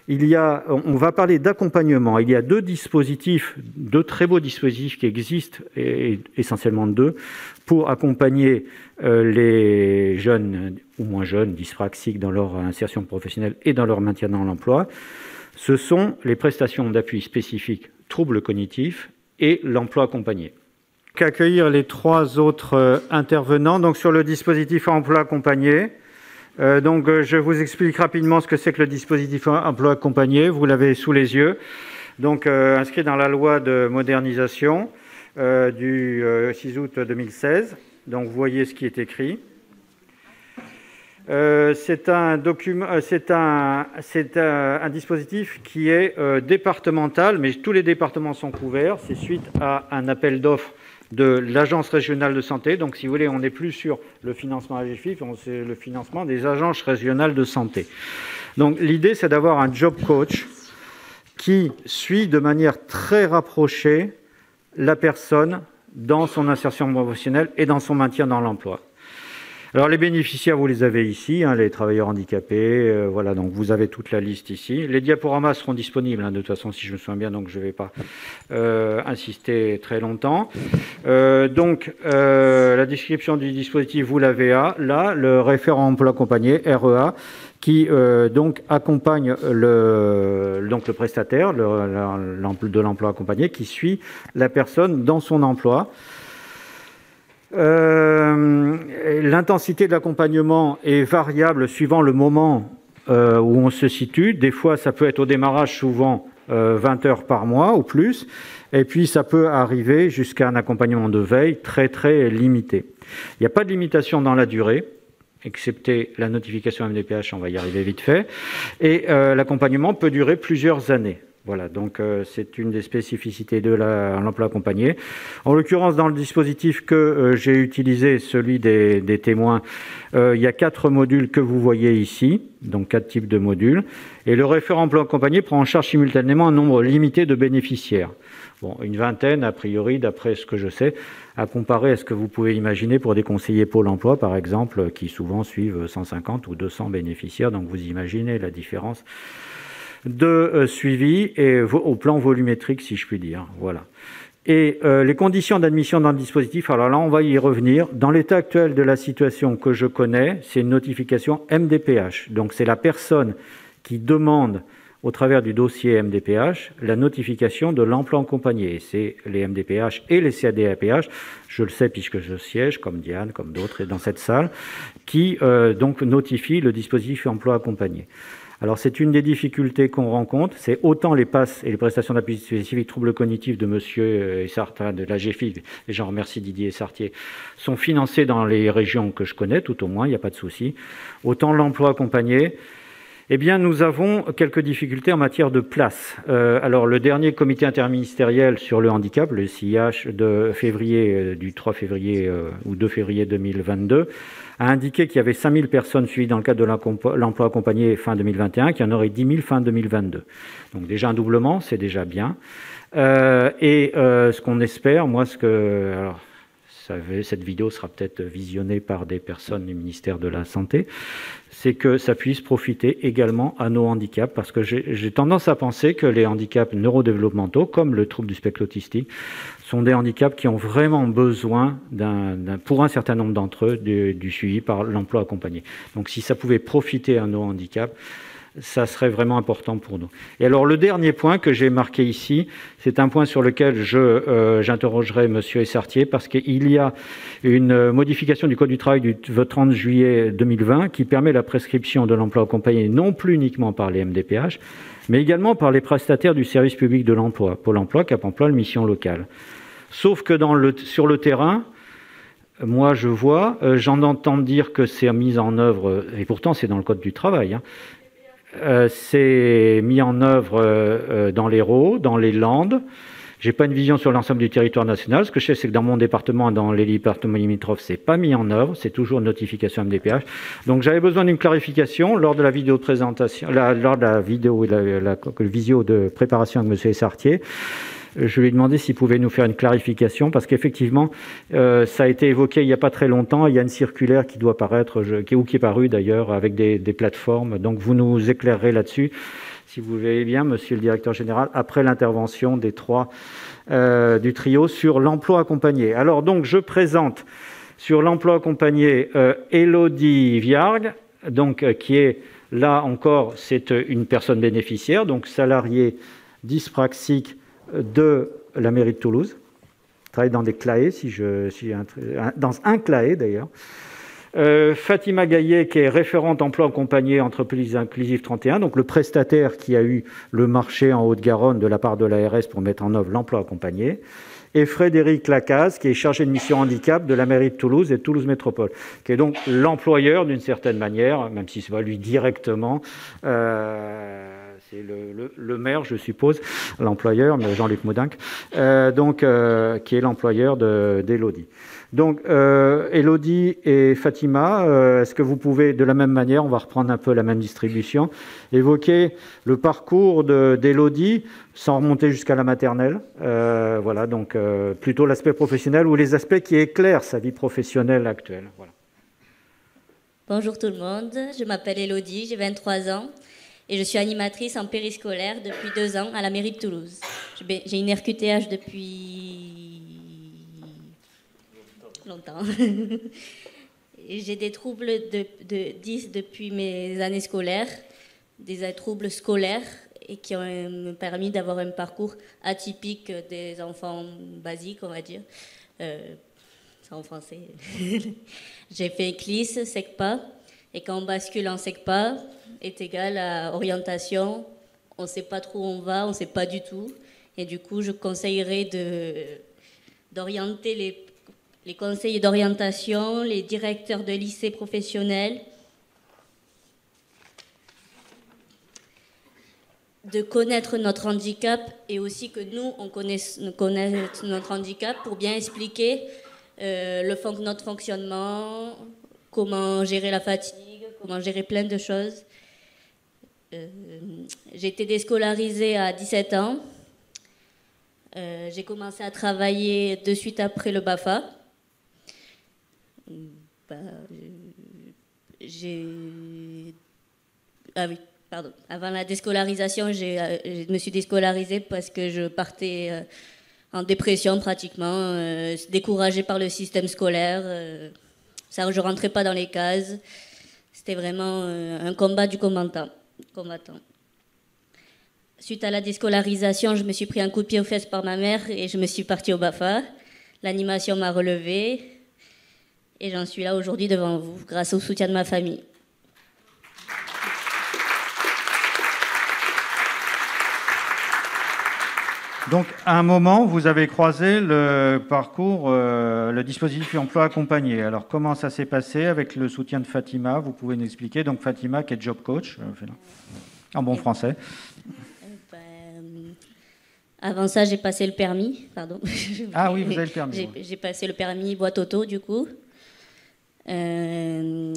On va parler d'accompagnement. Il y a deux très beaux dispositifs qui existent, et essentiellement deux, pour accompagner les jeunes ou moins jeunes dyspraxiques dans leur insertion professionnelle et dans leur maintien dans l'emploi. Ce sont les prestations d'appui spécifiques troubles cognitifs et l'emploi accompagné. Qu'accueillir les trois autres intervenants. Donc sur le dispositif emploi accompagné. Je vous explique rapidement ce que c'est que le dispositif emploi accompagné. Vous l'avez sous les yeux. Donc inscrit dans la loi de modernisation du 6 août 2016. Donc vous voyez ce qui est écrit. C'est un dispositif qui est départemental, mais tous les départements sont couverts. C'est suite à un appel d'offres de l'Agence régionale de santé. Donc, si vous voulez, on n'est plus sur le financement AGFIF, c'est le financement des agences régionales de santé. Donc, l'idée, c'est d'avoir un job coach qui suit de manière très rapprochée la personne dans son insertion professionnelle et dans son maintien dans l'emploi. Alors les bénéficiaires, vous les avez ici, les travailleurs handicapés, voilà, donc vous avez toute la liste ici. Les diaporamas seront disponibles, de toute façon, si je me souviens bien, donc je ne vais pas insister très longtemps. La description du dispositif, vous l'avez là, le référent emploi accompagné, REA, qui accompagne le prestataire de l'emploi accompagné, qui suit la personne dans son emploi. L'intensité de l'accompagnement est variable suivant le moment où on se situe. Des fois, ça peut être au démarrage, souvent 20 heures par mois ou plus. Et puis, ça peut arriver jusqu'à un accompagnement de veille très, très limité. Il n'y a pas de limitation dans la durée, excepté la notification MDPH, on va y arriver vite fait. Et l'accompagnement peut durer plusieurs années. Voilà, donc c'est une des spécificités de l'emploi accompagné. En l'occurrence, dans le dispositif que j'ai utilisé, celui des témoins, il y a 4 modules que vous voyez ici, donc 4 types de modules. Et le référent emploi accompagné prend en charge simultanément un nombre limité de bénéficiaires. Bon, une vingtaine, a priori, d'après ce que je sais, à comparer à ce que vous pouvez imaginer pour des conseillers Pôle emploi, par exemple, qui souvent suivent 150 ou 200 bénéficiaires. Donc vous imaginez la différence de suivi et au plan volumétrique, si je puis dire. Voilà. Et les conditions d'admission dans le dispositif, alors là, on va y revenir. Dans l'état actuel de la situation que je connais, c'est une notification MDPH. Donc, c'est la personne qui demande, au travers du dossier MDPH, la notification de l'emploi accompagné. C'est les MDPH et les CADAPH, je le sais puisque je siège, comme Diane, comme d'autres, dans cette salle, qui donc notifient le dispositif emploi accompagné. Alors, c'est une des difficultés qu'on rencontre, c'est autant les PASS et les prestations d'appui spécifique troubles cognitifs de monsieur Essartin, de la GFIF, et j'en remercie Didier Sartier, sont financés dans les régions que je connais, tout au moins, il n'y a pas de souci. Autant l'emploi accompagné, eh bien, nous avons quelques difficultés en matière de place. Alors, le dernier comité interministériel sur le handicap, le CIH de février, du 3 février ou 2 février 2022, a indiqué qu'il y avait 5000 personnes suivies dans le cadre de l'emploi accompagné fin 2021, qu'il y en aurait 10 000 fin 2022. Donc déjà un doublement, c'est déjà bien. Ce qu'on espère, alors, cette vidéo sera peut-être visionnée par des personnes du ministère de la Santé, c'est que ça puisse profiter également à nos handicaps, parce que j'ai tendance à penser que les handicaps neurodéveloppementaux, comme le trouble du spectre autistique, sont des handicaps qui ont vraiment besoin, pour un certain nombre d'entre eux, du suivi par l'emploi accompagné. Donc si ça pouvait profiter à nos handicaps, ça serait vraiment important pour nous. Et alors le dernier point que j'ai marqué ici, c'est un point sur lequel j'interrogerai M. Essartier, parce qu'il y a une modification du Code du travail du 30 juillet 2020 qui permet la prescription de l'emploi accompagné non plus uniquement par les MDPH, mais également par les prestataires du service public de l'emploi, Pôle emploi, Cap emploi, le mission locale. Sauf que sur le terrain, moi je vois, j'en entends dire que c'est mis en œuvre, et pourtant c'est dans le Code du travail, c'est mis en œuvre dans l'Hérault, dans les Landes. Je n'ai pas une vision sur l'ensemble du territoire national. Ce que je sais, c'est que dans mon département, dans les départements limitrophes, c'est pas mis en œuvre. C'est toujours une notification MDPH. Donc, j'avais besoin d'une clarification lors de la vidéo de présentation, lors de la vidéo, la visio de préparation avec M. Essartier. je lui ai demandé s'il pouvait nous faire une clarification, parce qu'effectivement, ça a été évoqué il n'y a pas très longtemps. Il y a une circulaire qui doit paraître, qui est parue d'ailleurs, avec des plateformes. Donc, vous nous éclairerez là-dessus, si vous voulez bien, monsieur le directeur général, après l'intervention des trois du trio sur l'emploi accompagné. Alors, donc, je présente sur l'emploi accompagné Élodie Viargue, donc, qui est là encore, c'est une personne bénéficiaire, donc salariée dyspraxique de la mairie de Toulouse. Je travaille dans des CLAE, dans un CLAE d'ailleurs. Fatima Gaillet, qui est référente emploi accompagné entreprise inclusive 31, donc le prestataire qui a eu le marché en Haute-Garonne de la part de l'ARS pour mettre en œuvre l'emploi accompagné. Et Frédéric Lacaze, qui est chargé de mission handicap de la mairie de Toulouse et de Toulouse Métropole, qui est donc l'employeur d'une certaine manière, même si ce n'est pas lui directement, c'est le maire, je suppose, l'employeur, mais Jean-Luc Moudinque, qui est l'employeur d'Élodie. Donc, Élodie et Fatima, est-ce que vous pouvez, de la même manière, on va reprendre un peu la même distribution, évoquer le parcours d'Élodie sans remonter jusqu'à la maternelle, voilà, donc plutôt l'aspect professionnel ou les aspects qui éclairent sa vie professionnelle actuelle. Voilà. Bonjour tout le monde, je m'appelle Élodie, j'ai 23 ans et je suis animatrice en périscolaire depuis 2 ans à la mairie de Toulouse. J'ai une RQTH depuis longtemps. J'ai des troubles de 10 depuis mes années scolaires, des troubles scolaires et qui ont permis d'avoir un parcours atypique des enfants basiques, on va dire. C'est en français. J'ai fait CLIS, SECPA, et quand on bascule en SECPA, est égal à orientation, on ne sait pas trop où on va, on ne sait pas du tout. Et du coup, je conseillerais d'orienter les conseillers d'orientation, les directeurs de lycées professionnels, de connaître notre handicap et aussi que nous, on connaisse notre handicap pour bien expliquer notre fonctionnement, comment gérer la fatigue, comment gérer plein de choses. J'ai été déscolarisée à 17 ans. J'ai commencé à travailler de suite après le BAFA. Avant la déscolarisation, je me suis déscolarisée parce que je partais en dépression pratiquement, découragée par le système scolaire. Je ne rentrais pas dans les cases. C'était vraiment un combat du combattant. Suite à la déscolarisation, je me suis pris un coup de pied aux fesses par ma mère et je me suis partie au BAFA. L'animation m'a relevée et j'en suis là aujourd'hui devant vous, grâce au soutien de ma famille. Donc, à un moment, vous avez croisé le parcours, le dispositif emploi accompagné. Alors, comment ça s'est passé avec le soutien de Fatima? Vous pouvez nous expliquer. Donc, Fatima, qui est job coach, en bon français. Avant ça, j'ai passé le permis, pardon. Ah oui, vous avez le permis. J'ai passé le permis boîte auto, du coup. Et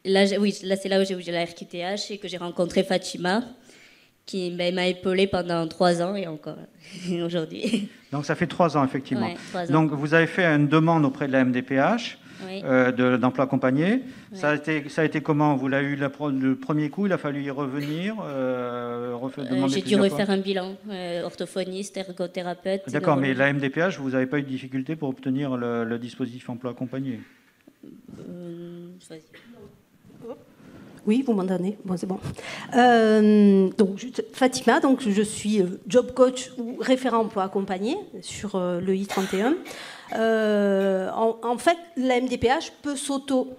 là, c'est là où j'ai eu la RQTH et que j'ai rencontré Fatima, qui m'a épaulée pendant 3 ans et encore aujourd'hui. Donc ça fait 3 ans, effectivement. Ouais, 3 ans. Donc vous avez fait une demande auprès de la MDPH, oui. D'emploi accompagné. Oui. Ça a été comment? Vous l'avez eu le premier coup, il a fallu y revenir j'ai dû refaire un bilan, orthophoniste, ergothérapeute. D'accord, mais la MDPH, vous n'avez pas eu de difficulté pour obtenir le dispositif emploi accompagné? Oui, vous m'entendez? Bon, c'est bon. Donc, Fatima, donc, je suis job coach ou référent emploi accompagné sur le I31. En fait, la MDPH peut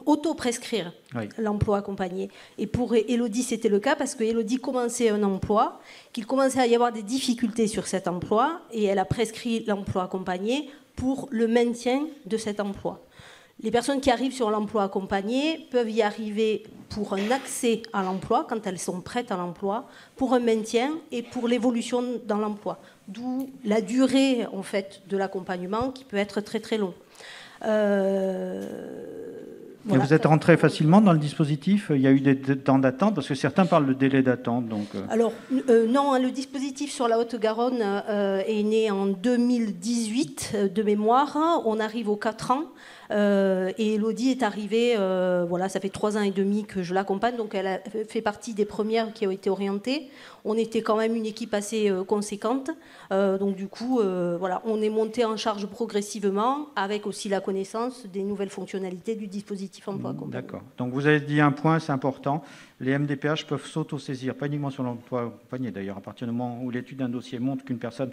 auto-prescrire l'emploi accompagné. Et pour Élodie, c'était le cas parce que Élodie commençait un emploi, qu'il commençait à y avoir des difficultés sur cet emploi et elle a prescrit l'emploi accompagné pour le maintien de cet emploi. Les personnes qui arrivent sur l'emploi accompagné peuvent y arriver pour un accès à l'emploi, quand elles sont prêtes à l'emploi, pour un maintien et pour l'évolution dans l'emploi. D'où la durée en fait, de l'accompagnement qui peut être très très long. Voilà. Et vous êtes rentré facilement dans le dispositif? Il y a eu des temps d'attente? Parce que certains parlent de délai d'attente. Alors, non, le dispositif sur la Haute-Garonne est né en 2018 de mémoire. On arrive aux 4 ans. Et Elodie est arrivée, voilà, ça fait 3 ans et demi que je l'accompagne, donc elle a fait partie des premières qui ont été orientées. On était quand même une équipe assez conséquente, donc du coup, voilà, on est monté en charge progressivement, avec aussi la connaissance des nouvelles fonctionnalités du dispositif emploi accompagné. D'accord. Donc vous avez dit un point, c'est important. Les MDPH peuvent s'auto-saisir, pas uniquement sur l'emploi accompagné d'ailleurs, à partir du moment où l'étude d'un dossier montre qu'une personne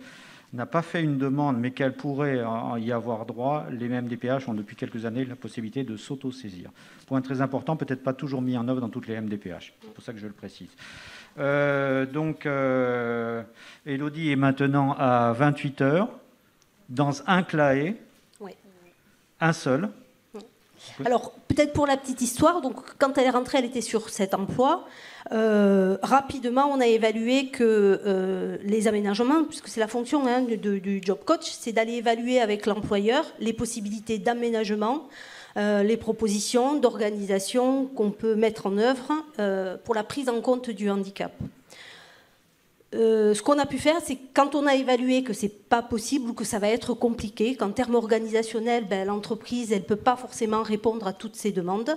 n'a pas fait une demande, mais qu'elle pourrait y avoir droit, les MDPH ont depuis quelques années la possibilité de s'auto-saisir. Point très important, peut-être pas toujours mis en œuvre dans toutes les MDPH. C'est pour ça que je le précise. Elodie est maintenant à 28 heures, dans un CLAE, Oui. Un seul. Alors, peut-être pour la petite histoire, donc, quand elle est rentrée, elle était sur cet emploi. Rapidement, on a évalué que les aménagements, puisque c'est la fonction du job coach, c'est d'aller évaluer avec l'employeur les possibilités d'aménagement, les propositions d'organisation qu'on peut mettre en œuvre pour la prise en compte du handicap. Ce qu'on a pu faire, c'est quand on a évalué que c'est pas possible ou que ça va être compliqué, qu'en termes organisationnels, l'entreprise elle peut pas forcément répondre à toutes ces demandes,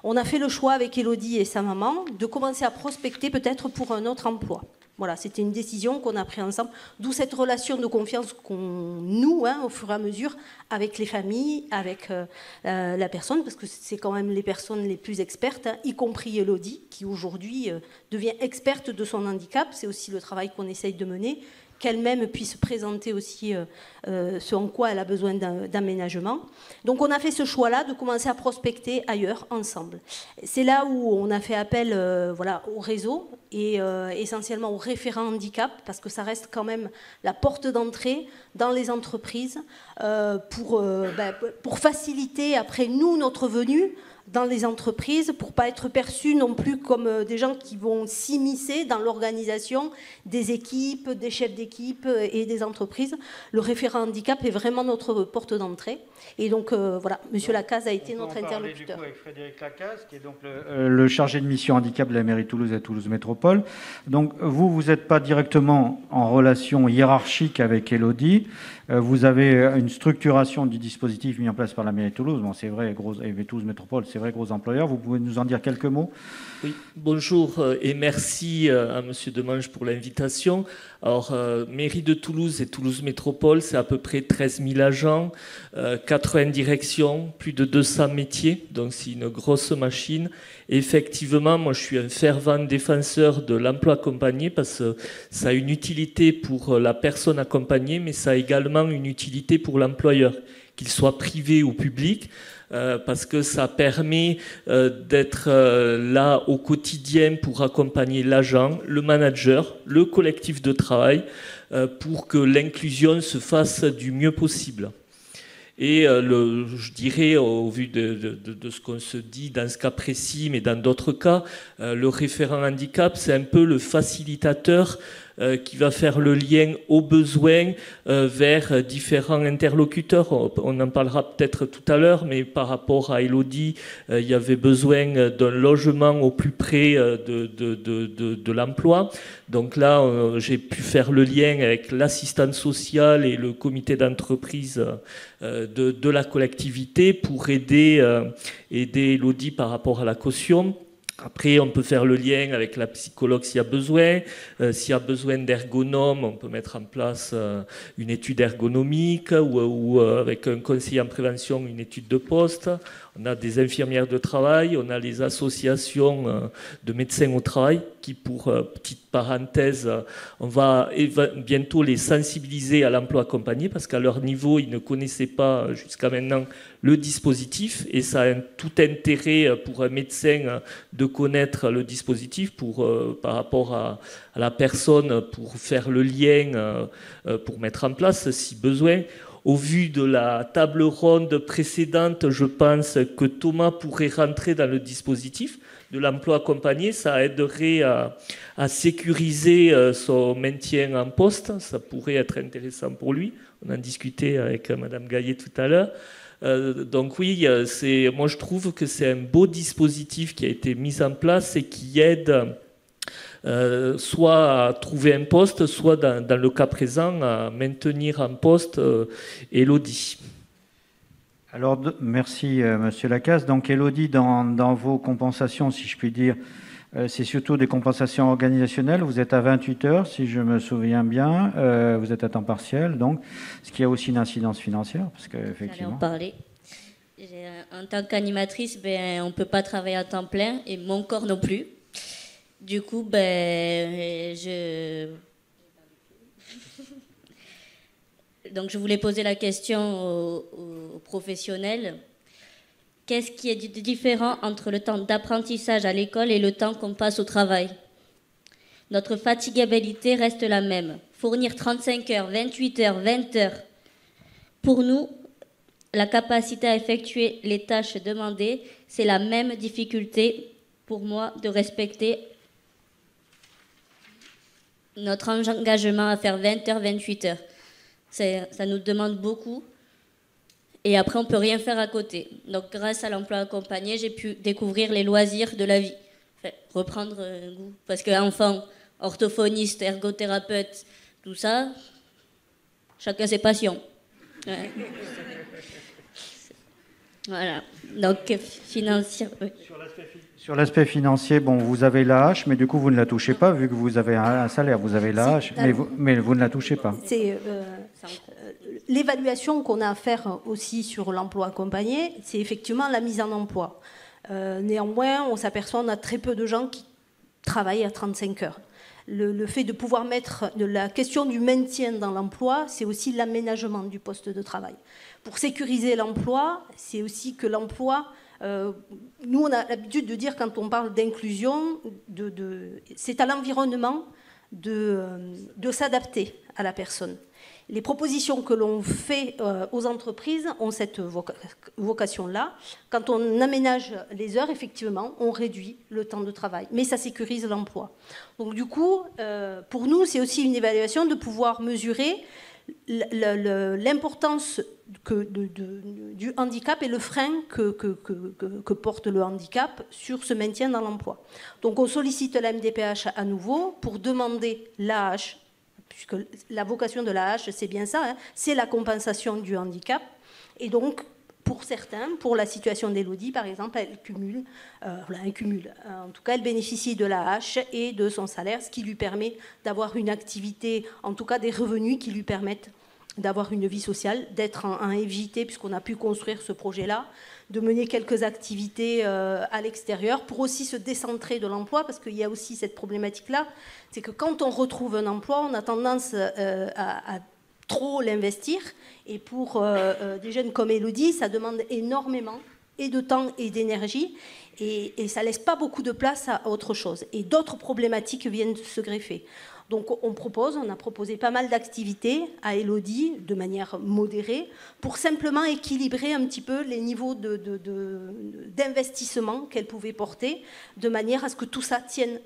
on a fait le choix avec Elodie et sa maman de commencer à prospecter peut-être pour un autre emploi. Voilà, c'était une décision qu'on a prise ensemble, d'où cette relation de confiance qu'on noue au fur et à mesure avec les familles, avec la personne, parce que c'est quand même les personnes les plus expertes, y compris Elodie, qui aujourd'hui devient experte de son handicap. C'est aussi le travail qu'on essaye de mener, qu'elle-même puisse présenter aussi ce en quoi elle a besoin d'aménagement. Donc on a fait ce choix-là de commencer à prospecter ailleurs, ensemble. C'est là où on a fait appel au réseau et essentiellement aux référents handicap, parce que ça reste quand même la porte d'entrée dans les entreprises pour faciliter après nous notre venue dans les entreprises, pour ne pas être perçus non plus comme des gens qui vont s'immiscer dans l'organisation des équipes, des chefs d'équipe et des entreprises. Le référent handicap est vraiment notre porte d'entrée. Et donc, voilà, M. Lacaze a été notre interlocuteur. On va parler du coup avec Frédéric Lacaze, qui est donc le chargé de mission handicap de la mairie de Toulouse et Toulouse Métropole. Donc, vous n'êtes pas directement en relation hiérarchique avec Elodie. Vous avez une structuration du dispositif mis en place par la mairie de Toulouse. Bon, c'est vrai, et Toulouse Métropole, c'est vrai, gros employeur. Vous pouvez nous en dire quelques mots? Oui, bonjour et merci à M. Demange pour l'invitation. Alors, mairie de Toulouse et Toulouse Métropole, c'est à peu près 13 000 agents, 80 directions, plus de 200 métiers, donc c'est une grosse machine. Et effectivement, moi je suis un fervent défenseur de l'emploi accompagné parce que ça a une utilité pour la personne accompagnée, mais ça a également une utilité pour l'employeur, qu'il soit privé ou public. Parce que ça permet d'être là au quotidien pour accompagner l'agent, le manager, le collectif de travail, pour que l'inclusion se fasse du mieux possible. Et je dirais, au vu de ce qu'on se dit dans ce cas précis, mais dans d'autres cas, le référent handicap, c'est un peu le facilitateur qui va faire le lien aux besoins vers différents interlocuteurs. On en parlera peut-être tout à l'heure, mais par rapport à Elodie, il y avait besoin d'un logement au plus près de l'emploi. Donc là, j'ai pu faire le lien avec l'assistante sociale et le comité d'entreprise de la collectivité pour aider Elodie par rapport à la caution. Après, on peut faire le lien avec la psychologue s'il y a besoin. S'il y a besoin d'ergonomes, on peut mettre en place une étude ergonomique ou avec un conseiller en prévention, une étude de poste. On a des infirmières de travail, on a les associations de médecins au travail qui, pour petite parenthèse, on va bientôt les sensibiliser à l'emploi accompagné parce qu'à leur niveau, ils ne connaissaient pas jusqu'à maintenant le dispositif et ça a tout intérêt pour un médecin de connaître le dispositif par rapport à la personne pour faire le lien, pour mettre en place si besoin. Au vu de la table ronde précédente, je pense que Thomas pourrait rentrer dans le dispositif de l'emploi accompagné. Ça aiderait à sécuriser son maintien en poste. Ça pourrait être intéressant pour lui. On en discutait avec Mme Gaillet tout à l'heure. Donc oui, moi je trouve que c'est un beau dispositif qui a été mis en place et qui aide soit à trouver un poste, soit dans le cas présent à maintenir en poste Élodie. Alors merci Monsieur Lacasse. Donc Élodie, dans vos compensations, si je puis dire, c'est surtout des compensations organisationnelles. Vous êtes à 28 heures, si je me souviens bien. Vous êtes à temps partiel, donc, ce qui a aussi une incidence financière, parce qu'effectivement. J'allais en parler. En tant qu'animatrice, on ne peut pas travailler à temps plein, et mon corps non plus. Du coup, donc je voulais poser la question aux professionnels. Qu'est-ce qui est différent entre le temps d'apprentissage à l'école et le temps qu'on passe au travail? Notre fatigabilité reste la même. Fournir 35 heures, 28 heures, 20 heures. Pour nous, la capacité à effectuer les tâches demandées, c'est la même difficulté pour moi de respecter notre engagement à faire 20 heures, 28 heures. Ça nous demande beaucoup. Et après, on ne peut rien faire à côté. Donc, grâce à l'emploi accompagné, j'ai pu découvrir les loisirs de la vie. Enfin, reprendre goût. Parce qu'enfant, orthophoniste, ergothérapeute, tout ça, chacun ses passions. Ouais. Voilà. Donc, financier. Oui. Sur l'aspect financier, bon, vous avez l'AH, mais du coup, vous ne la touchez pas, vu que vous avez un salaire. Vous avez l'AH, mais vous ne la touchez pas. C'est l'évaluation qu'on a à faire aussi sur l'emploi accompagné, c'est effectivement la mise en emploi. Néanmoins, on s'aperçoit qu'on a très peu de gens qui travaillent à 35 heures. Le fait de pouvoir mettre la question du maintien dans l'emploi, c'est aussi l'aménagement du poste de travail. Pour sécuriser l'emploi, c'est aussi que l'emploi... nous, on a l'habitude de dire, quand on parle d'inclusion, c'est à l'environnement de s'adapter à la personne. Les propositions que l'on fait aux entreprises ont cette vocation-là. Quand on aménage les heures, effectivement, on réduit le temps de travail, mais ça sécurise l'emploi. Donc du coup, pour nous, c'est aussi une évaluation de pouvoir mesurer l'importance du handicap et le frein que porte le handicap sur ce maintien dans l'emploi. Donc on sollicite la MDPH à nouveau pour demander l'AH, puisque la vocation de l'AH, c'est bien ça, hein, c'est la compensation du handicap. Et donc, pour certains, pour la situation d'Élodie, par exemple, elle cumule. En tout cas, elle bénéficie de l'AH et de son salaire, ce qui lui permet d'avoir une activité, en tout cas des revenus qui lui permettent d'avoir une vie sociale, d'être un évité, puisqu'on a pu construire ce projet-là, de mener quelques activités à l'extérieur pour aussi se décentrer de l'emploi, parce qu'il y a aussi cette problématique-là, c'est que quand on retrouve un emploi, on a tendance à trop l'investir, et pour des jeunes comme Élodie, ça demande énormément et de temps et d'énergie, et ça ne laisse pas beaucoup de place à autre chose. Et d'autres problématiques viennent se greffer. Donc on a proposé pas mal d'activités à Élodie de manière modérée pour simplement équilibrer un petit peu les niveaux d'investissement qu'elle pouvait porter de manière à ce que tout ça tienne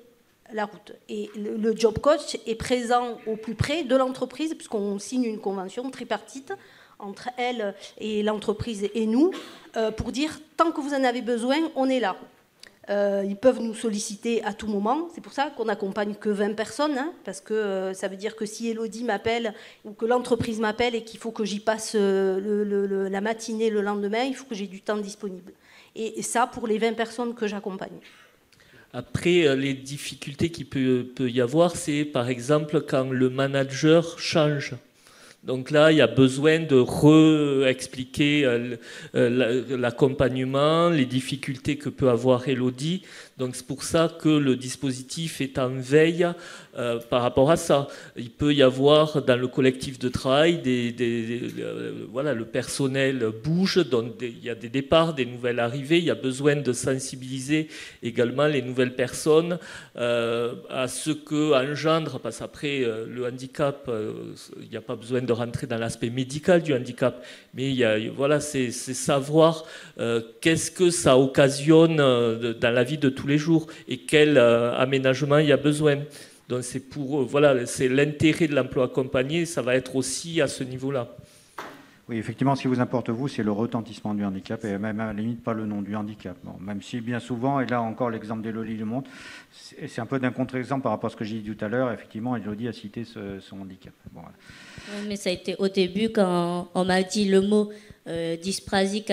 la route. Et le job coach est présent au plus près de l'entreprise puisqu'on signe une convention tripartite entre elle et l'entreprise et nous pour dire tant que vous en avez besoin, on est là. Ils peuvent nous solliciter à tout moment. C'est pour ça qu'on n'accompagne que 20 personnes, hein, parce que ça veut dire que si Élodie m'appelle ou que l'entreprise m'appelle et qu'il faut que j'y passe la matinée le lendemain, il faut que j'ai du temps disponible. Et ça, pour les 20 personnes que j'accompagne. Après, les difficultés qu'il peut y avoir, c'est par exemple quand le manager change. Donc là, il y a besoin de réexpliquer l'accompagnement, les difficultés que peut avoir Élodie. Donc c'est pour ça que le dispositif est en veille par rapport à ça. Il peut y avoir dans le collectif de travail, voilà, le personnel bouge, donc il y a des départs, des nouvelles arrivées. Il y a besoin de sensibiliser également les nouvelles personnes à ce que engendre, parce qu'après le handicap, il n'y a pas besoin de rentrer dans l'aspect médical du handicap, mais voilà, c'est savoir qu'est-ce que ça occasionne dans la vie de tous les jours et quel aménagement il y a besoin. Donc c'est l'intérêt de l'emploi accompagné, ça va être aussi à ce niveau-là. Oui, effectivement, ce qui vous importe, vous, c'est le retentissement du handicap et même à la limite pas le nom du handicap. Bon, même si bien souvent, et là encore l'exemple d'Élodie le montre, c'est un peu d'un contre-exemple par rapport à ce que j'ai dit tout à l'heure. Effectivement, Élodie a cité son handicap. Bon, voilà. Oui, mais ça a été au début quand on m'a dit le mot dysphasie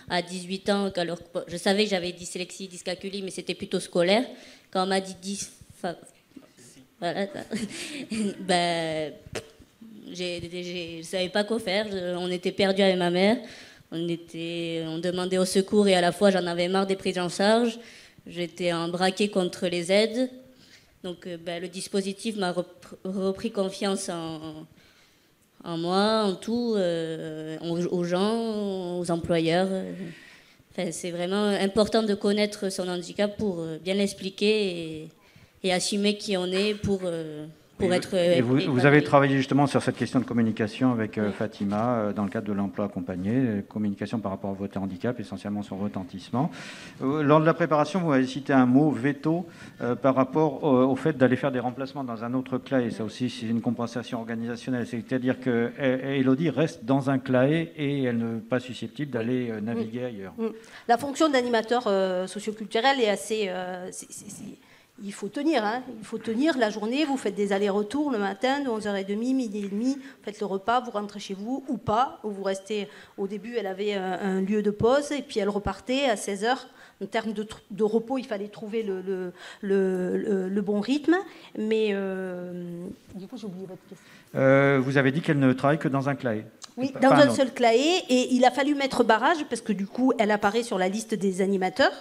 à 18 ans. Alors, je savais que j'avais dyslexie, dyscalculie, mais c'était plutôt scolaire. Quand on m'a dit voilà, ben, je ne savais pas quoi faire. On était perdus avec ma mère. On demandait au secours et à la fois j'en avais marre des prises en charge. J'étais en braquée contre les aides. Donc le dispositif m'a repris confiance en moi, en tout, aux gens, aux employeurs. Enfin, c'est vraiment important de connaître son handicap pour bien l'expliquer et assumer qui on est pour être... Et vous avez travaillé justement sur cette question de communication avec Fatima dans le cadre de l'emploi accompagné, communication par rapport à votre handicap, essentiellement son retentissement. Lors de la préparation, vous avez cité un mot, veto, par rapport au fait d'aller faire des remplacements dans un autre CLAE. Ça aussi, c'est une compensation organisationnelle. C'est-à-dire qu'Élodie reste dans un CLAE et elle n'est pas susceptible d'aller naviguer ailleurs. La fonction d'animateur socioculturel est assez... Il faut tenir, hein. Il faut tenir la journée, vous faites des allers-retours le matin de 11h30, midi et demi, vous faites le repas, vous rentrez chez vous ou pas, ou vous restez, au début elle avait un lieu de pause et puis elle repartait à 16h. En termes de repos, il fallait trouver le bon rythme, mais du coup j'ai oublié votre question. Vous avez dit qu'elle ne travaille que dans un CLAE. Oui, dans un seul CLAE, et il a fallu mettre barrage parce que du coup elle apparaît sur la liste des animateurs.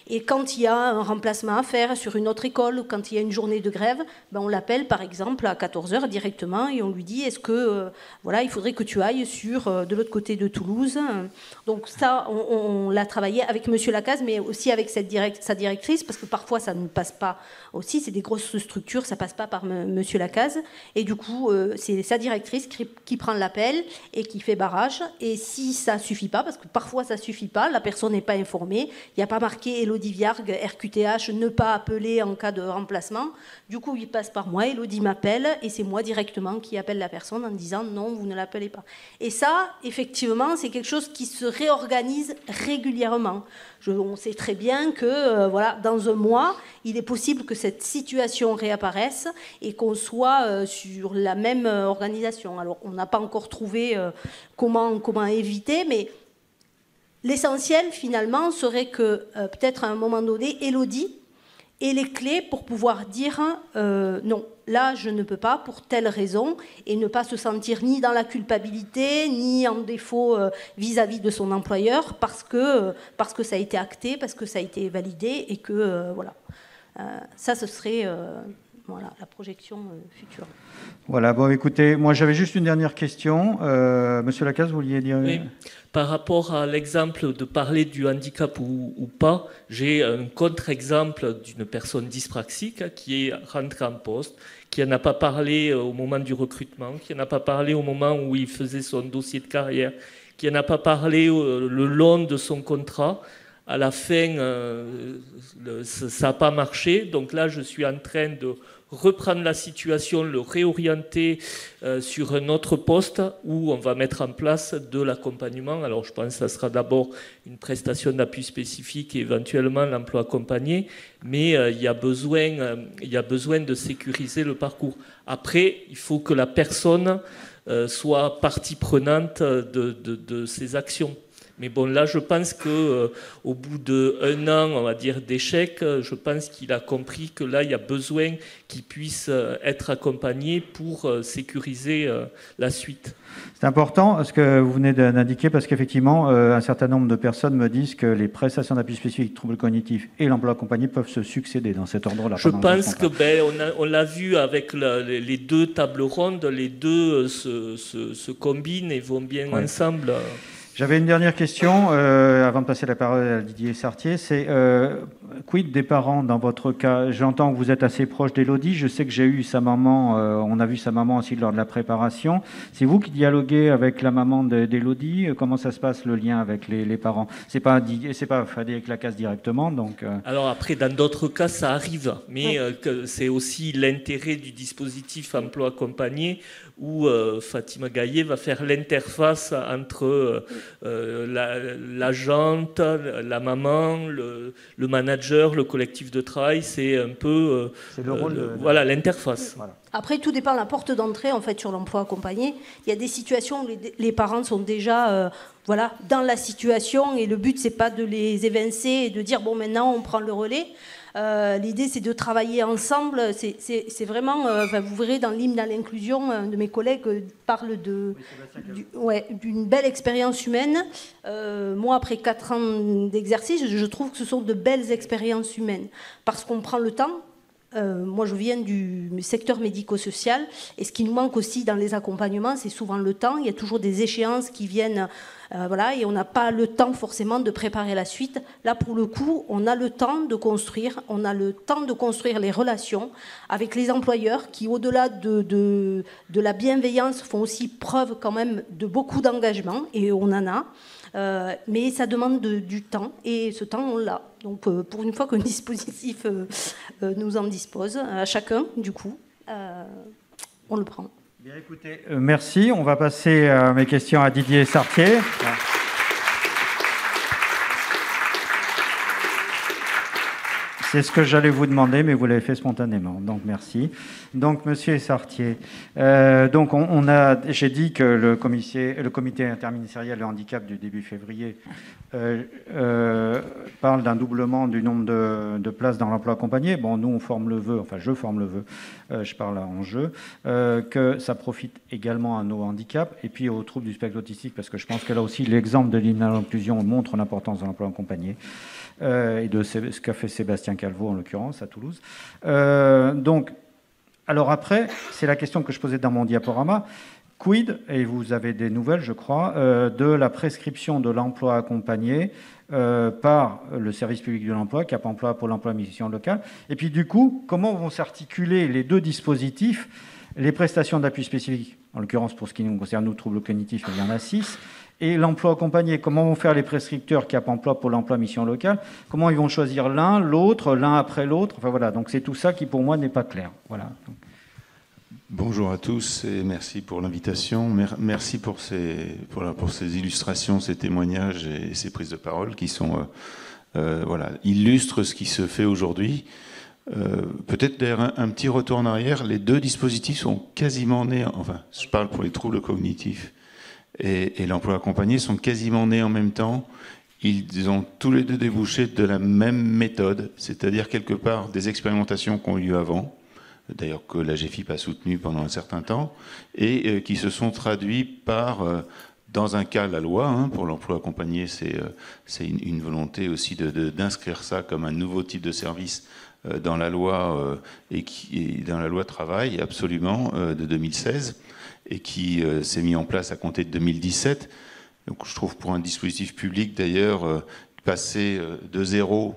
Et quand il y a un remplacement à faire sur une autre école ou quand il y a une journée de grève, on l'appelle par exemple à 14h directement et on lui dit est-ce que il faudrait que tu ailles de l'autre côté de Toulouse. Donc ça, on l'a travaillé avec Monsieur Lacaze, mais aussi avec sa directrice, parce que parfois ça ne passe pas aussi, c'est des grosses structures, ça passe pas par Monsieur Lacaze. Et du coup, c'est sa directrice qui prend l'appel et qui fait barrage. Et si ça suffit pas, parce que parfois ça suffit pas, la personne n'est pas informée, il n'y a pas marqué Élodie Viargue, RQTH, ne pas appeler en cas de remplacement. Du coup, il passe par moi, Élodie m'appelle, et c'est moi directement qui appelle la personne en disant non, vous ne l'appelez pas. Et ça, effectivement, c'est quelque chose qui se réorganise régulièrement. On sait très bien que dans un mois, il est possible que cette situation réapparaisse et qu'on soit sur la même organisation. Alors, on n'a pas encore trouvé comment éviter, mais l'essentiel, finalement, serait que, peut-être à un moment donné, Élodie ait les clés pour pouvoir dire non, là, je ne peux pas pour telle raison, et ne pas se sentir ni dans la culpabilité, ni en défaut vis-à-vis de son employeur, parce que ça a été acté, parce que ça a été validé, et que, ça, ce serait la projection future. Voilà, bon, écoutez, moi, j'avais juste une dernière question. Monsieur Lacaze, vous vouliez dire... Oui. Par rapport à l'exemple de parler du handicap ou pas, j'ai un contre-exemple d'une personne dyspraxique qui est rentrée en poste, qui n'a pas parlé au moment du recrutement, qui n'a pas parlé au moment où il faisait son dossier de carrière, qui n'a pas parlé le long de son contrat. À la fin, ça n'a pas marché. Donc là, je suis en train de reprendre la situation, le réorienter sur un autre poste où on va mettre en place de l'accompagnement. Alors je pense que ça sera d'abord une prestation d'appui spécifique et éventuellement l'emploi accompagné, mais il y a besoin de sécuriser le parcours. Après, il faut que la personne soit partie prenante de ces actions. Mais bon, là, je pense qu'au bout d'1 an, on va dire, d'échec, je pense qu'il a compris que là, il y a besoin qu'il puisse être accompagné pour sécuriser la suite. C'est important ce que vous venez d'indiquer parce qu'effectivement, un certain nombre de personnes me disent que les prestations d'appui spécifique, troubles cognitifs et l'emploi accompagné peuvent se succéder dans cet ordre-là. Je pense que on l'a vu avec les deux tables rondes, les deux se combinent et vont bien ensemble. J'avais une dernière question, avant de passer la parole à Didier Sartier. C'est quid des parents dans votre cas? J'entends que vous êtes assez proche d'Élodie. Je sais que j'ai eu sa maman, on a vu sa maman aussi lors de la préparation. C'est vous qui dialoguez avec la maman d'Élodie? Comment ça se passe, le lien avec les parents? C'est pas Fadé avec la casse directement, donc... Alors après, dans d'autres cas, ça arrive. Mais c'est aussi l'intérêt du dispositif emploi accompagné où Fatima Gaillet va faire l'interface entre l'agente, la maman, le manager, le collectif de travail. C'est un peu c'est le rôle voilà, l'interface. Voilà. Après, tout dépend de la porte d'entrée en fait, sur l'emploi accompagné. Il y a des situations où les parents sont déjà voilà, dans la situation et le but, c'est pas de les évincer et de dire bon, maintenant on prend le relais. L'idée, c'est de travailler ensemble. C'est vraiment, vous verrez dans l'hymne à l'inclusion, un de mes collègues parle d'une belle expérience humaine. Moi, après 4 ans d'exercice, je trouve que ce sont de belles expériences humaines parce qu'on prend le temps. Moi, je viens du secteur médico-social et ce qui nous manque aussi dans les accompagnements, c'est souvent le temps. Il y a toujours des échéances qui viennent, voilà, et on n'a pas le temps forcément de préparer la suite. Là, pour le coup, on a le temps de construire, les relations avec les employeurs qui, au-delà de la bienveillance, font aussi preuve quand même de beaucoup d'engagement et on en a. Mais ça demande du temps et ce temps on l'a. Donc pour une fois qu'un dispositif nous en dispose, à chacun du coup, on le prend. Bien écoutez, merci. On va passer à mes questions à Didier Sartier. C'est ce que j'allais vous demander, mais vous l'avez fait spontanément, donc merci. Donc, Monsieur Sartier, donc j'ai dit que le comité interministériel de handicap du début février parle d'un doublement du nombre de places dans l'emploi accompagné. Bon, nous, on forme le vœu, enfin, je forme le vœu, je parle en jeu, que ça profite également à nos handicaps et puis aux troubles du spectre autistique, parce que je pense que là aussi, l'exemple de l'inclusion montre l'importance de l'emploi accompagné. Et de ce qu'a fait Sébastien Calvo, en l'occurrence, à Toulouse. Donc, alors après, c'est la question que je posais dans mon diaporama. Quid, et vous avez des nouvelles, je crois, de la prescription de l'emploi accompagné par le service public de l'emploi, Cap Emploi, Pôle emploi, mission locale. Et puis, du coup, comment vont s'articuler les deux dispositifs, les prestations d'appui spécifiques, en l'occurrence, pour ce qui nous concerne, nous, troubles cognitifs, il y en a 6, et l'emploi accompagné, comment vont faire les prescripteurs Cap Emploi, Pôle emploi, mission locale? Comment ils vont choisir l'un, l'autre, l'un après l'autre? Enfin voilà, donc c'est tout ça qui pour moi n'est pas clair. Voilà. Bonjour à tous et merci pour l'invitation. Merci pour ces illustrations, ces témoignages et ces prises de parole qui sont illustrent ce qui se fait aujourd'hui. Peut-être d'ailleurs un petit retour en arrière. Les deux dispositifs sont quasiment nés. Enfin, je parle pour les troubles cognitifs. Et l'emploi accompagné sont quasiment nés en même temps. Ils ont tous les deux débouché de la même méthode, c'est-à-dire quelque part des expérimentations qui ont eu lieu avant, d'ailleurs que la GFIP a soutenu pendant un certain temps, et qui se sont traduits par, dans un cas, la loi, pour l'emploi accompagné, c'est une volonté aussi d'inscrire ça comme un nouveau type de service dans la loi, et dans la loi travail, absolument, de 2016. Et qui s'est mis en place à compter de 2017. Donc je trouve pour un dispositif public d'ailleurs, passer de 0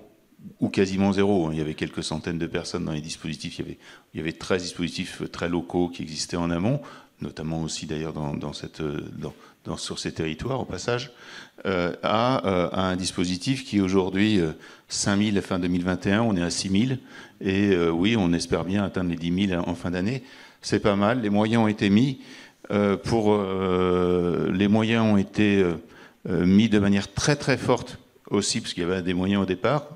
ou quasiment 0, il y avait quelques centaines de personnes dans les dispositifs, il y avait 13 dispositifs très locaux qui existaient en amont, notamment aussi d'ailleurs sur ces territoires au passage, à un dispositif qui aujourd'hui 5000 fin 2021, on est à 6000, et oui, on espère bien atteindre les 10 000 en fin d'année. C'est pas mal, les moyens ont été mis. Les moyens ont été mis de manière très très forte aussi, parce qu'il y avait des moyens au départ,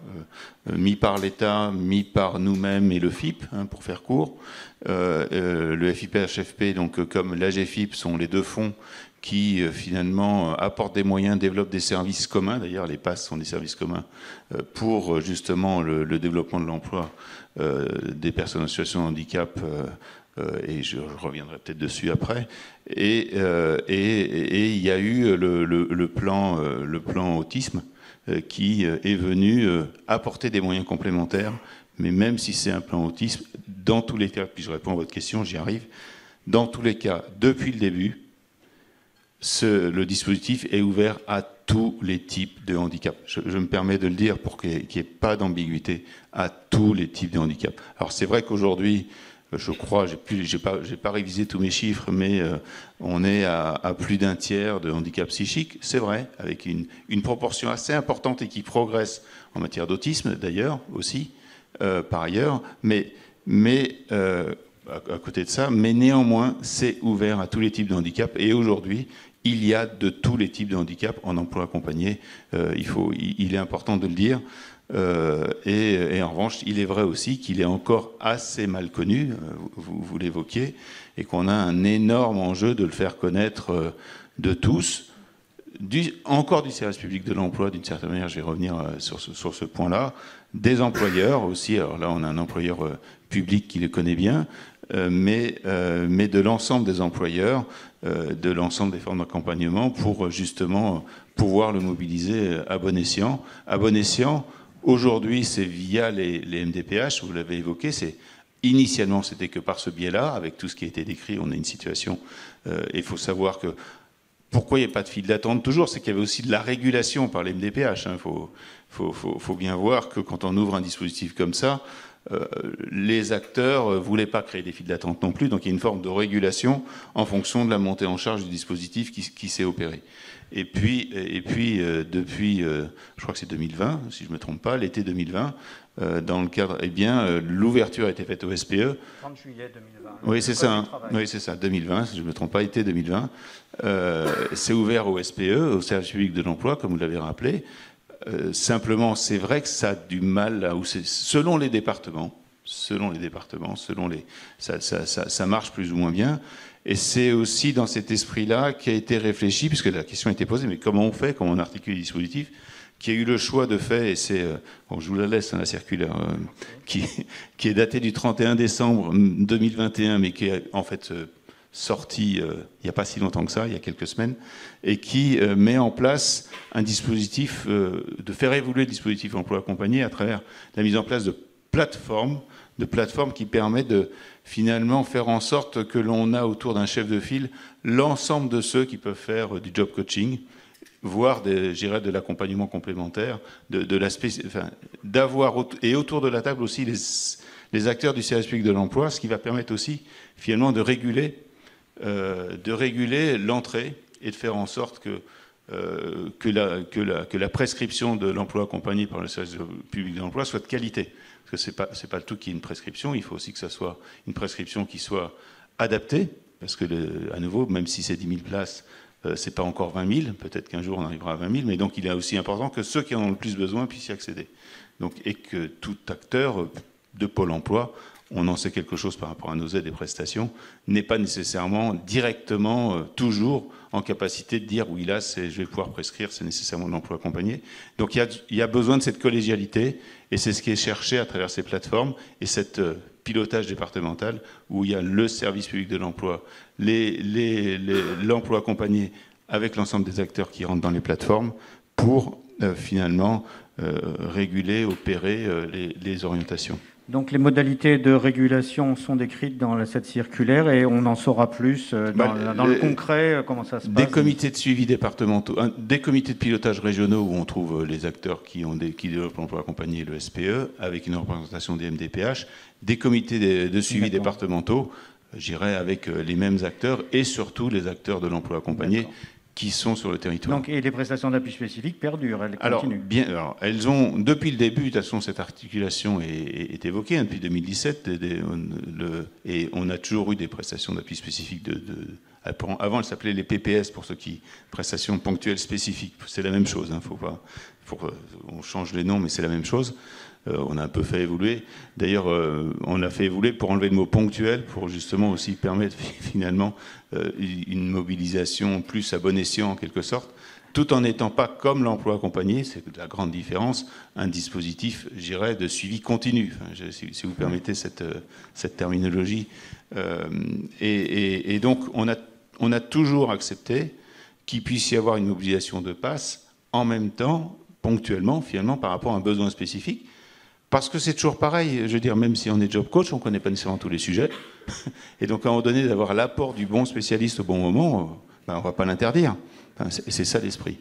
mis par l'État, mis par nous-mêmes et le FIP, pour faire court. Le FIP-HFP, donc comme l'AGFIP, sont les deux fonds qui finalement apportent des moyens, développent des services communs. D'ailleurs, les PASS sont des services communs pour justement le développement de l'emploi des personnes en situation de handicap, et je reviendrai peut-être dessus après. Et il y a eu le plan autisme qui est venu apporter des moyens complémentaires. Mais même si c'est un plan autisme, dans tous les cas, puis je réponds à votre question, j'y arrive, dans tous les cas, depuis le début, le dispositif est ouvert à tous les types de handicap. Je me permets de le dire pour qu'il n'y ait pas d'ambiguïté, à tous les types de handicap. Alors c'est vrai qu'aujourd'hui, je crois, j'ai pas révisé tous mes chiffres, mais on est à plus d'un tiers de handicap psychique, c'est vrai, avec une proportion assez importante et qui progresse en matière d'autisme d'ailleurs aussi, par ailleurs, mais à côté de ça, mais néanmoins, c'est ouvert à tous les types de handicap. Et aujourd'hui, il y a de tous les types de handicap en emploi accompagné. Il est important de le dire. Et en revanche, il est vrai aussi qu'il est encore assez mal connu, vous l'évoquiez, et qu'on a un énorme enjeu de le faire connaître de tous. Encore du service public de l'emploi, d'une certaine manière, je vais revenir sur ce point-là, des employeurs aussi. Alors là, on a un employeur public qui le connaît bien, mais de l'ensemble des employeurs, de l'ensemble des formes d'accompagnement pour justement pouvoir le mobiliser à bon escient. À bon escient, aujourd'hui, c'est via les MDPH, vous l'avez évoqué, initialement, c'était que par ce biais-là, avec tout ce qui a été décrit, on a une situation, il faut savoir que pourquoi il n'y a pas de file d'attente toujours, c'est qu'il y avait aussi de la régulation par les MDPH. Il faut bien voir que quand on ouvre un dispositif comme ça, les acteurs ne voulaient pas créer des files d'attente non plus, donc il y a une forme de régulation en fonction de la montée en charge du dispositif qui s'est opéré. Et puis depuis, je crois que c'est 2020, si je ne me trompe pas, l'été 2020, dans le cadre, l'ouverture a été faite au SPE. 30 juillet 2020. Oui, c'est ça. Oui, c'est ça, 2020, si je ne me trompe pas, été 2020. C'est ouvert au SPE, au service public de l'emploi, comme vous l'avez rappelé. Simplement, c'est vrai que ça a du mal, selon les départements, ça marche plus ou moins bien. Et c'est aussi dans cet esprit-là qu'a été réfléchi, puisque la question a été posée, mais comment on fait, comment on articule les dispositifs, qui a eu le choix de fait, et c'est, je vous la laisse, la circulaire, qui est datée du 31 décembre 2021, mais qui est en fait sortie il n'y a pas si longtemps que ça, il y a quelques semaines, et qui met en place un dispositif, de faire évoluer le dispositif emploi accompagné à travers la mise en place de plateformes qui permettent de finalement faire en sorte que l'on a autour d'un chef de file l'ensemble de ceux qui peuvent faire du job coaching, voire de l'accompagnement complémentaire, d'avoir, et autour de la table aussi les acteurs du service public de l'emploi, ce qui va permettre aussi finalement de réguler l'entrée et de faire en sorte que la prescription de l'emploi accompagné par le service public de l'emploi soit de qualité. Parce que c'est pas le tout qui est une prescription, il faut aussi que ça soit une prescription qui soit adaptée, parce que, à nouveau, même si c'est 10 000 places, c'est pas encore 20 000, peut-être qu'un jour on arrivera à 20 000, mais donc il est aussi important que ceux qui en ont le plus besoin puissent y accéder. Donc, et que tout acteur de Pôle emploi, on en sait quelque chose par rapport à nos aides et prestations, n'est pas nécessairement directement toujours en capacité de dire oui là je vais pouvoir prescrire, c'est nécessairement de l'emploi accompagné. Donc il y a besoin de cette collégialité et c'est ce qui est cherché à travers ces plateformes et cette pilotage départemental où il y a le service public de l'emploi, l'emploi accompagné avec l'ensemble des acteurs qui rentrent dans les plateformes pour finalement réguler, opérer les orientations. Donc les modalités de régulation sont décrites dans cette circulaire et on en saura plus dans le concret, comment ça se passe. Des comités de suivi départementaux, des comités de pilotage régionaux où on trouve les acteurs qui développent l'emploi accompagné et le SPE, avec une représentation des MDPH, des comités de suivi départementaux, j'irai avec les mêmes acteurs et surtout les acteurs de l'emploi accompagné qui sont sur le territoire. Donc, et les prestations d'appui spécifiques perdurent, elles continuent. Alors, elles ont, depuis le début, de toute façon, cette articulation est évoquée depuis 2017, et on a toujours eu des prestations d'appui spécifiques. Avant, elles s'appelaient les PPS, pour ceux qui prestations ponctuelles spécifiques. C'est la même chose, hein, on change les noms, mais c'est la même chose. On a un peu fait évoluer. D'ailleurs, on a fait évoluer pour enlever le mot ponctuel, pour justement aussi permettre finalement une mobilisation plus à bon escient en quelque sorte, tout en n'étant pas comme l'emploi accompagné, c'est la grande différence, un dispositif, je dirais, de suivi continu, si vous permettez cette terminologie. Et donc, on a toujours accepté qu'il puisse y avoir une mobilisation de passe en même temps, ponctuellement, finalement, par rapport à un besoin spécifique. Parce que c'est toujours pareil, je veux dire, même si on est job coach, on ne connaît pas nécessairement tous les sujets. Et donc, à un moment donné, d'avoir l'apport du bon spécialiste au bon moment, on ne va pas l'interdire. Enfin, c'est ça l'esprit.